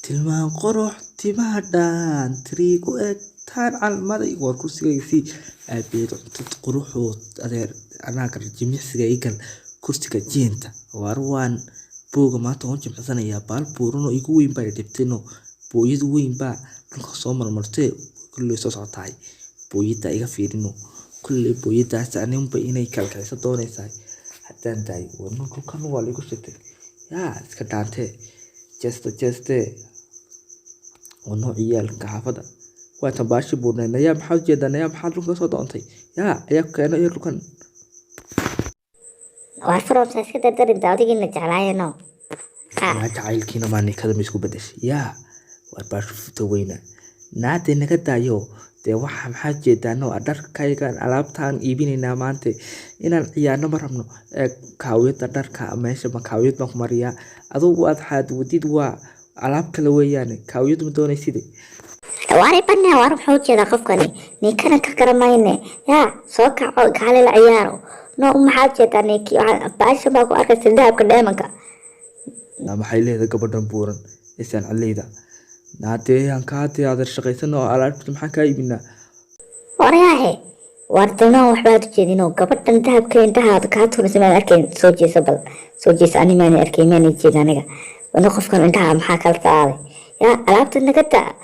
tilmaan qurux timaadhaan tiriigu eg taan calmaday war kursigaysii aabeed cuntad quruxood adeer anaaga jimicsiga igal kursiga jeenta warwaan booga maanta oo jimcsanaya baal buuruno igu weyn baa dhibtino booyadu weyn baa dhulka soo marmartay kulli soo socotaay booyada iga fiirino kulli booyadaas aaninba inay kalkayso doonaysaa haddaan tahay warno dhulkan waa lagu shitay yaa iska dhaantee jeste ونوع عيال كحافظة وتباشي بورنا يا محل جدا يا محل لوكا صدقتي يا كانوا ياكلون وفرمسا كده درب داودي إنك جعلايا نو ما جعل كينا ما نكذب مسكو بدش يا وارباش فتوينا نادي إنك دايو دي وحا محل جدا نو أدار كايغان ألابتان إيبينينا مانتي إنا عيانا مرمنو كاويت أدار كاميشا ما كاويت مكماريا أدو واد حاد وديد وا alaab kale weeyaan kaawiyadu ma doonaysid waari banna war xoojida qofkani nikana ka garamayne ya soo kaco gaale la ciyaaro no maxaa jeedaa niki baasha ma ku arkay dahabka dheemanka maxay leedahay gabadhan buuran isaan caleeyda naatee aan ka hadii aad shaqaysan oo alaabta maxaa ka iibina wariyaahe wartana waxba jeedino gabadhan dahabka intaad ka tuuraysaa arkeen soo jeesa animaan arkay maan jeedaniga وانا قفكن انتها محا كالتالي يا ألعبت النقطة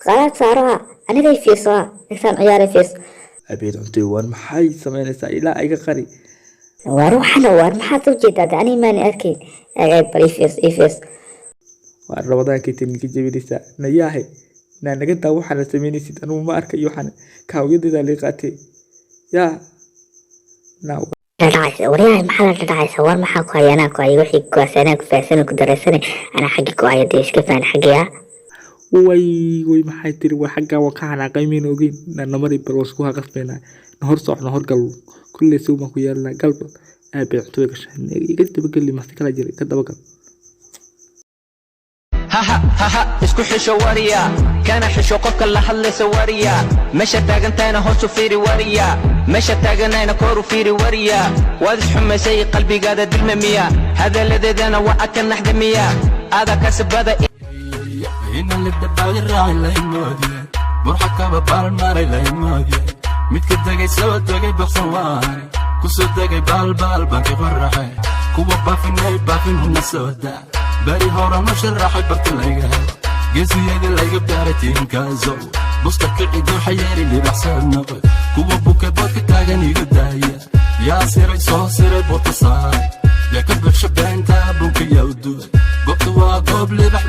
قالت صاروها أنا ذي فيسوا نكتان عياري فيس أبيد عمتي وان محاي سمين ساي لا أيقا قري واروح أنا وار محا توجيدا داني ماني أركي أقايد بري فيس وان رمضان كيتين كي جبيريسا نياهي نقطة وحنا سميني سيد أنو ما أركي يوحنا كاويد ذا لقاتي يا ناو دعايس وريها محل دعايس war maxaa ku hayana ku ay wixii ku aasana ku faasana ku darasana ana xaqi ku ay deesh ka faan xaqiya way maxay tiri waa xaqqa waa ka hana qaymin ogin namari baros ku haqasbeena hor socno hor gal kulli suuma ku yeelna galb aabe cunto gashan iga dabagali ma kala jiray ka dabagal ha isku xisho wariya kana xisho qofka la hadlaysa wariya meesha taagantaana hoos u fiiri wariya meesha taaganayna kor u fiiri wariya waad xumaysay qalbigaada dilmamiya hadaladeedana waa ka naxdamiya aada kasbada ina lidbaa raay laymoodiye burxaka baal maray laymoodiye mid ka tagay soo tagay baxsawaan ku soo tagay baal banki qorraxay kuwa baafin huna sooda bari hora ma sharaxay bartlayga geesiyada laga baaratiin kaaso mustaqilku xayiri li baxsana kuwa buka badka taagan iga daaya yaa siray soo siray botasaa ya ka baxsha beenta buka yawdu goobta waa goob li bax